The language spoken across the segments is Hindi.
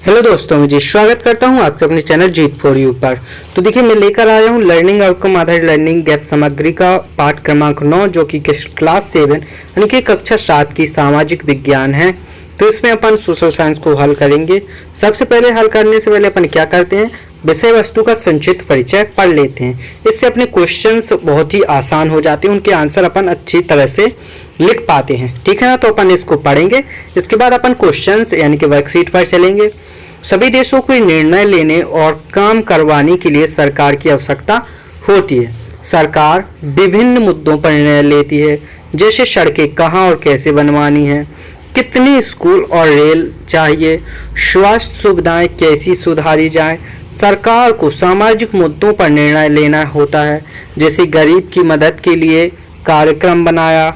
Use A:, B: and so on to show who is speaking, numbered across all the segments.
A: हेलो दोस्तों, मुझे स्वागत करता हूं आपके अपने चैनल जीत फॉर यू पर। तो देखिए, मैं लेकर आया हूं लर्निंग आउटकम आधारित लर्निंग गैप सामग्री का पाठ क्रमांक 9, जो कि क्लास 7 यानी कि कक्षा 7 की सामाजिक विज्ञान है। तो इसमें अपन सोशल साइंस को हल करेंगे। सबसे पहले हल करने से पहले अपन क्या करते हैं, विषय वस्तु का संक्षिप्त परिचय पढ़ लेते हैं। इससे अपने क्वेश्चंस बहुत ही आसान हो जाते हैं, उनके आंसर अपन अच्छी तरह से लिख पाते हैं। ठीक है ना, तो अपन इसको पढ़ेंगे। इसके बाद अपन क्वेश्चंस यानी कि वर्कशीट पर चलेंगे। सभी देशों को निर्णय लेने और काम करवाने के लिए सरकार की आवश्यकता होती है। सरकार विभिन्न मुद्दों पर निर्णय लेती है, जैसे सड़कें कहाँ और कैसे बनवानी है, कितने स्कूल और रेल चाहिए, स्वास्थ्य सुविधाएं कैसी सुधारी जाए। सरकार को सामाजिक मुद्दों पर निर्णय लेना होता है, जैसे गरीब की मदद के लिए कार्यक्रम बनाया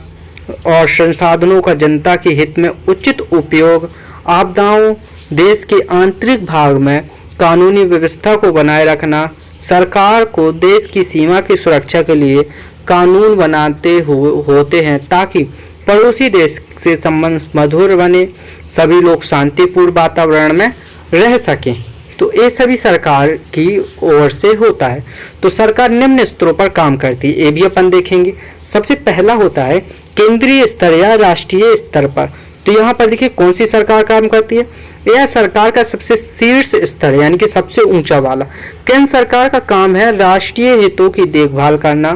A: और संसाधनों का जनता के हित में उचित उपयोग, आपदाओं, देश के आंतरिक भाग में कानूनी व्यवस्था को बनाए रखना। सरकार को देश की सीमा की सुरक्षा के लिए कानून बनाते होते हैं, ताकि पड़ोसी देश से संबंध मधुर बने, सभी लोग शांतिपूर्ण वातावरण में रह सकें। तो ये सभी सरकार की ओर से होता है। तो सरकार निम्न स्तरों पर काम करती है, ये भी अपन देखेंगे। सबसे पहला होता है केंद्रीय स्तर या राष्ट्रीय स्तर पर। तो यहाँ पर देखिए कौन सी सरकार काम करती है। यह सरकार का सबसे शीर्ष स्तर यानी कि सबसे ऊंचा वाला। केंद्र सरकार का काम है राष्ट्रीय हितों की देखभाल करना।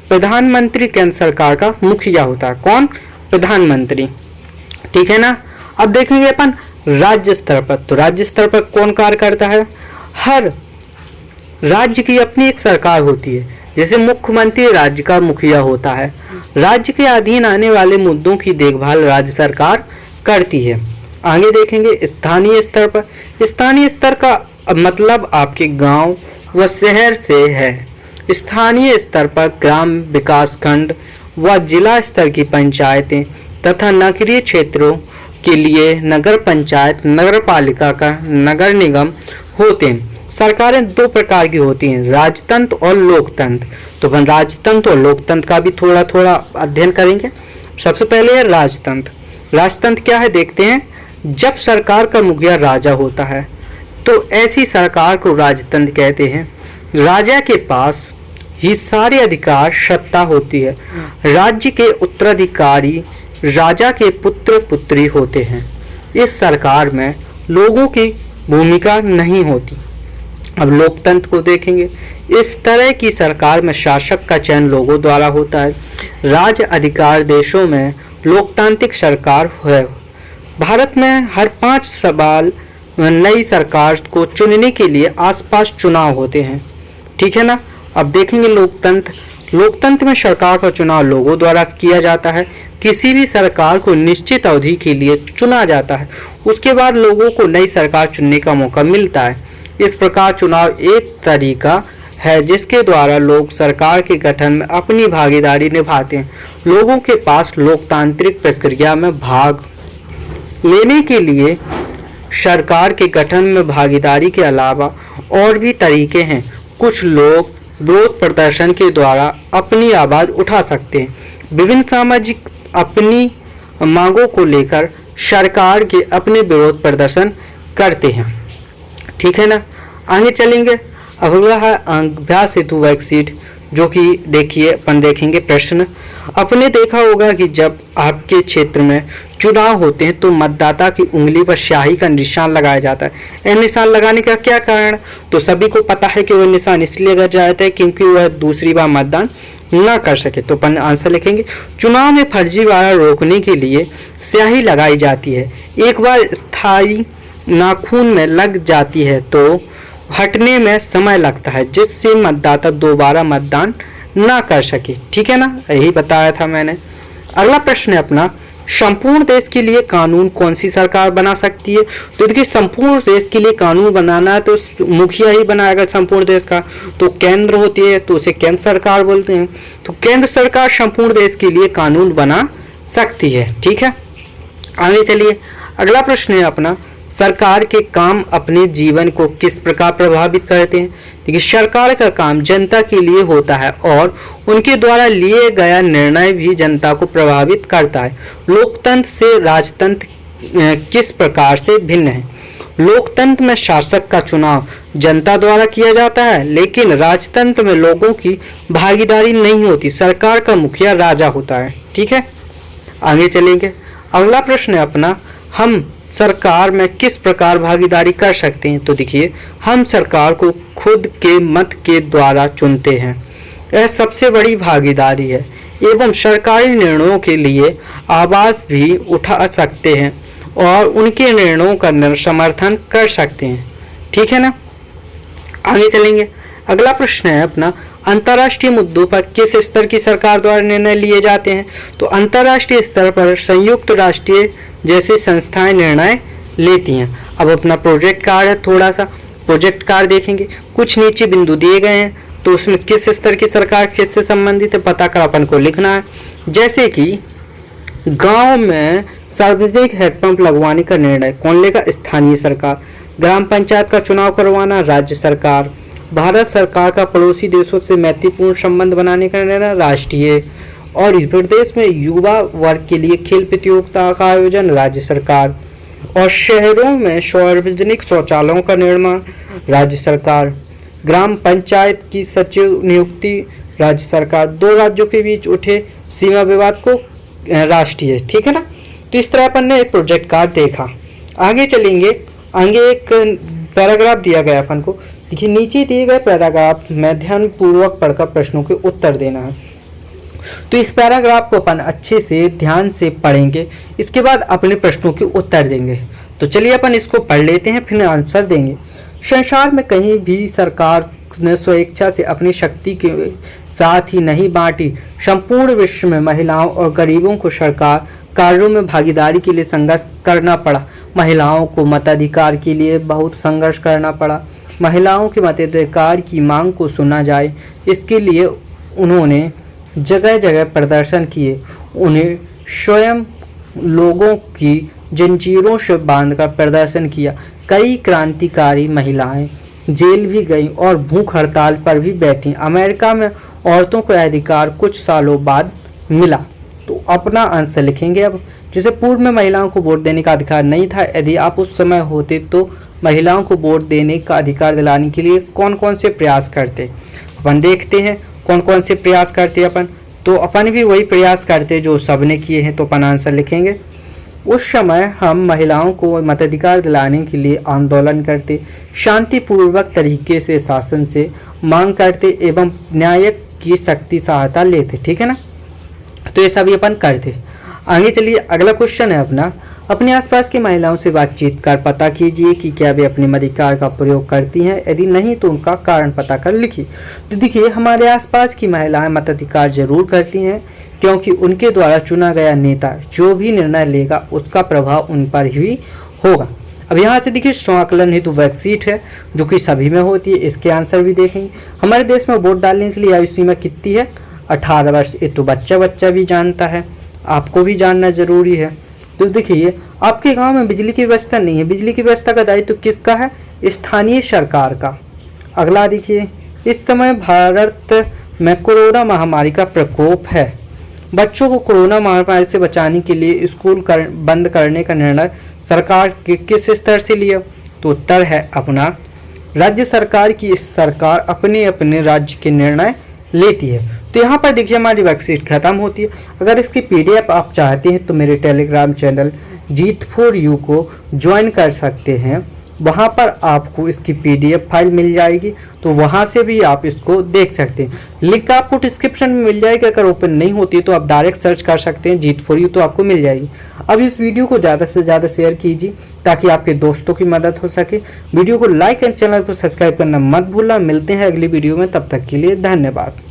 A: प्रधानमंत्री केंद्र सरकार का मुखिया होता है। कौन? प्रधानमंत्री। ठीक है ना। अब देखेंगे अपन राज्य स्तर पर। तो राज्य स्तर पर कौन कार्य करता है? हर राज्य की अपनी एक सरकार होती है, जैसे मुख्यमंत्री राज्य का मुखिया होता है। राज्य के अधीन आने वाले मुद्दों की देखभाल राज्य सरकार करती है। आगे देखेंगे स्थानीय स्तर पर। स्थानीय स्तर का मतलब आपके गांव व शहर से है। स्थानीय स्तर पर ग्राम विकास खंड व जिला स्तर की पंचायतें तथा नगरीय क्षेत्रों के लिए नगर पंचायत, नगर पालिका का नगर निगम होते हैं। सरकारें दो प्रकार की होती हैं, राजतंत्र और लोकतंत्र। तो अपन राजतंत्र और लोकतंत्र का भी थोड़ा थोड़ा अध्ययन करेंगे। सबसे पहले है राजतंत्र। राजतंत्र क्या है देखते हैं। जब सरकार का मुखिया राजा होता है तो ऐसी सरकार को राजतंत्र कहते हैं। राजा के पास ही सारे अधिकार सत्ता होती है। राज्य के उत्तराधिकारी राजा के पुत्र पुत्री होते हैं। इस सरकार में लोगों की भूमिका नहीं होती। अब लोकतंत्र को देखेंगे। इस तरह की सरकार में शासक का चयन लोगों द्वारा होता है। राज्य अधिकार देशों में लोकतांत्रिक सरकार है। भारत में हर 5 साल नई सरकार को चुनने के लिए आसपास चुनाव होते हैं। ठीक है ना। अब देखेंगे लोकतंत्र। लोकतंत्र में सरकार का चुनाव लोगों द्वारा किया जाता है। किसी भी सरकार को निश्चित अवधि के लिए चुना जाता है, उसके बाद लोगों को नई सरकार चुनने का मौका मिलता है। इस प्रकार चुनाव एक तरीका है जिसके द्वारा लोग सरकार के गठन में अपनी भागीदारी निभाते हैं। लोगों के पास लोकतांत्रिक प्रक्रिया में भाग लेने के लिए सरकार के गठन में भागीदारी के अलावा और भी तरीके हैं। कुछ लोग विरोध प्रदर्शन के द्वारा अपनी आवाज़ उठा सकते हैं। विभिन्न सामाजिक अपनी मांगों को लेकर सरकार के अपने विरोध प्रदर्शन करते हैं। ठीक है ना। आगे चलेंगे। अगला है अभ्यास हेतु वर्कशीट, जो कि देखिए अपन देखेंगे प्रश्न। आपने देखा होगा कि जब आपके क्षेत्र में चुनाव होते हैं तो मतदाता की उंगली पर स्याही का निशान लगाया जाता है। यह निशान लगाने का क्या कारण? तो सभी को पता है कि वह निशान इसलिए लगाया जाता है क्योंकि वह दूसरी बार मतदान ना कर सके। तो अपन आंसर लिखेंगे। चुनाव में फर्जीवाड़ा रोकने के लिए स्याही लगाई जाती है। एक बार स्थायी नाखून में लग जाती है तो हटने में समय लगता है, जिससे मतदाता दोबारा मतदान ना कर सके। ठीक है ना, यही बताया था मैंने। अगला प्रश्न है अपना, संपूर्ण देश के लिए कानून कौन सी सरकार बना सकती है? तो देखिए, संपूर्ण देश के लिए कानून बनाना है तो मुखिया ही बनाएगा संपूर्ण देश का। तो केंद्र होती है तो उसे केंद्र सरकार बोलते हैं। तो केंद्र सरकार संपूर्ण देश के लिए कानून बना सकती है। ठीक है, आगे चलिए। अगला प्रश्न है अपना, सरकार के काम अपने जीवन को किस प्रकार प्रभावित करते हैं? देखिए, सरकार का काम जनता के लिए होता है और उनके द्वारा लिए गया निर्णय भी जनता को प्रभावित करता है। लोकतंत्र से राजतंत्र किस प्रकार से भिन्न है? लोकतंत्र में शासक का चुनाव जनता द्वारा किया जाता है, लेकिन राजतंत्र में लोगों की भागीदारी नहीं होती, सरकार का मुखिया राजा होता है। ठीक है, आगे चलेंगे। अगला प्रश्न है अपना, हम सरकार में किस प्रकार भागीदारी कर सकते हैं? तो देखिए, हम सरकार को खुद के मत के द्वारा चुनते हैं, यह सबसे बड़ी भागीदारी है, एवं सरकारी निर्णयों के लिए आवाज भी उठा सकते हैं और उनके निर्णयों का समर्थन कर सकते हैं। ठीक है ना, आगे चलेंगे। अगला प्रश्न है अपना, अंतर्राष्ट्रीय मुद्दों पर किस स्तर की सरकार द्वारा निर्णय लिए जाते हैं? तो अंतर्राष्ट्रीय स्तर पर संयुक्त राष्ट्र जैसी संस्थाएं निर्णय लेती हैं। अब अपना प्रोजेक्ट कार्ड है, थोड़ा सा प्रोजेक्ट कार्ड देखेंगे, कुछ नीचे बिंदु दिए गए हैं, तो उसमें किस स्तर की सरकार किससे संबंधित है पता कर अपन को लिखना है। जैसे कि गांव में सार्वजनिक हैंडपंप लगवाने का निर्णय कौन लेगा? स्थानीय सरकार। ग्राम पंचायत का चुनाव करवाना राज्य सरकार। भारत सरकार का पड़ोसी देशों से मैत्रीपूर्ण संबंध बनाने का निर्णय राष्ट्रीय। और इस प्रदेश में युवा वर्ग के लिए खेल प्रतियोगिता का आयोजन राज्य सरकार। और शहरों में सार्वजनिक शौचालयों का निर्माण राज्य सरकार। ग्राम पंचायत की सचिव नियुक्ति राज्य सरकार। दो राज्यों के बीच उठे सीमा विवाद को राष्ट्रीय। ठीक है ना, तो इस तरह अपन ने एक प्रोजेक्ट कार्ड देखा। आगे चलेंगे, आगे एक पैराग्राफ दिया गया अपन को। देखिए, नीचे दिए गए पैराग्राफ में ध्यानपूर्वक पढ़कर प्रश्नों के उत्तर देना है। तो इस पैराग्राफ को अपन अच्छे से ध्यान से पढ़ेंगे, इसके बाद अपने प्रश्नों के उत्तर देंगे। तो चलिए अपन इसको पढ़ लेते हैं, फिर आंसर देंगे। संसार में कहीं भी सरकार ने स्वेच्छा से अपनी शक्ति के साथ ही नहीं बांटी। संपूर्ण विश्व में महिलाओं और गरीबों को सरकार कार्यों में भागीदारी के लिए संघर्ष करना पड़ा। महिलाओं को मताधिकार के लिए बहुत संघर्ष करना पड़ा। महिलाओं के मताधिकार की मांग को सुना जाए, इसके लिए उन्होंने जगह जगह प्रदर्शन किए। उन्हें स्वयं लोगों की जंजीरों से बांधकर प्रदर्शन किया। कई क्रांतिकारी महिलाएं जेल भी गईं और भूख हड़ताल पर भी बैठीं। अमेरिका में औरतों को अधिकार कुछ सालों बाद मिला। तो अपना आंसर लिखेंगे। अब जैसे पूर्व में महिलाओं को वोट देने का अधिकार नहीं था, यदि आप उस समय होते तो महिलाओं को वोट देने का अधिकार दिलाने के लिए कौन कौन से प्रयास करते? अपन देखते हैं कौन कौन से प्रयास करते अपन। तो अपन भी वही प्रयास करते जो सबने किए हैं, तो अपन आंसर लिखेंगे। उस समय हम महिलाओं को मताधिकार दिलाने के लिए आंदोलन करते, शांतिपूर्वक तरीके से शासन से मांग करते एवं न्यायिक की शक्ति सहायता लेते। ठीक है ना, तो ये सभी अपन करते। आगे चलिए, अगला क्वेश्चन है अपना, अपने आसपास की महिलाओं से बातचीत कर पता कीजिए कि क्या वे अपने मताधिकार का प्रयोग करती हैं, यदि नहीं तो उनका कारण पता कर लिखिए। तो देखिए, हमारे आसपास की महिलाएं मताधिकार जरूर करती हैं, क्योंकि उनके द्वारा चुना गया नेता जो भी निर्णय लेगा उसका प्रभाव उन पर ही होगा। अब यहाँ से देखिए, स्वाकलन हेतु वैक्सीट है जो कि सभी में होती है, इसके आंसर भी देखेंगे। हमारे देश में वोट डालने के लिए आयु सीमा कितनी है? 18 वर्ष। ये तो बच्चा भी जानता है, आपको भी जानना जरूरी है। तो देखिए, आपके गांव में बिजली की व्यवस्था नहीं है, बिजली की व्यवस्था का दायित्व किसका है? स्थानीय सरकार का। अगला देखिए, इस समय भारत में कोरोना महामारी का प्रकोप है। बच्चों को कोरोना महामारी से बचाने के लिए स्कूल बंद करने का निर्णय सरकार के किस स्तर से लिया? तो उत्तर है अपना राज्य सरकार की। सरकार अपने अपने राज्य के निर्णय लेती है। तो यहाँ पर देखिए, हमारी वर्कशीट खत्म होती है। अगर इसकी पीडीएफ आप चाहते हैं तो मेरे टेलीग्राम चैनल Jeet4U को ज्वाइन कर सकते हैं, वहाँ पर आपको इसकी पीडीएफ फाइल मिल जाएगी, तो वहाँ से भी आप इसको देख सकते हैं। लिंक आपको डिस्क्रिप्शन में मिल जाएगी। अगर ओपन नहीं होती तो आप डायरेक्ट सर्च कर सकते हैं Jeet4U, तो आपको मिल जाएगी। अब इस वीडियो को ज़्यादा से ज़्यादा शेयर कीजिए ताकि आपके दोस्तों की मदद हो सके। वीडियो को लाइक एंड चैनल को सब्सक्राइब करना मत भूलना। मिलते हैं अगली वीडियो में, तब तक के लिए धन्यवाद।